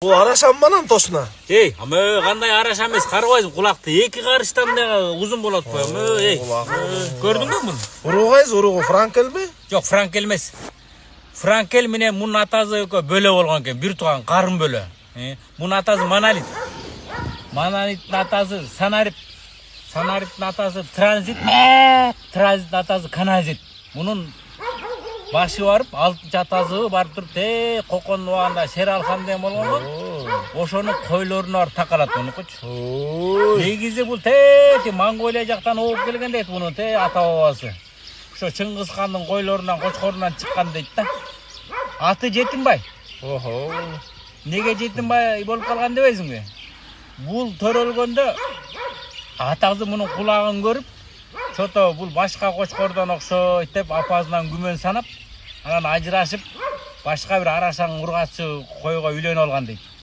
Bu araşam banan toşuna. Ey, ama qanday araş emes, qarabайсың, qulaqты 2 qarıştan da uzun bolat qo'yam. Ey, ko'rdingmi buni? Urug'ayız, urugu Frankel mi? Yo'q, Frankel emas. Frankel menen bunun atası böle bolgan ekan, bir tuğan qarın böle. Bunun atası Monolit. Monolit'in atası Sonarit. Sonarit'in atası Transit. Transit atası Kanazit. Bunun başı varıp, altı atası barıp turup, Kokon uağında Şeralхан деген болгон. Ошонун койлорун барып такалат муну кочу. Негизи бул Монголия жактан ооп келген дейт муну ата бабасы. Ошо Чыңгыз хандын койлорунан, кочкорунан чыккан дейт да. Аты Жетимбай. Неге Жетимбай болуп калган дебейсиңби? Бул төрөлгөндө атасы мунун кулагын көрүп, чото бул башка кочкордон окшойт деп апасынан күмөн санап, анан ажырашып, башка бир арашаң ургачы койго үйлөнүп алган дейт.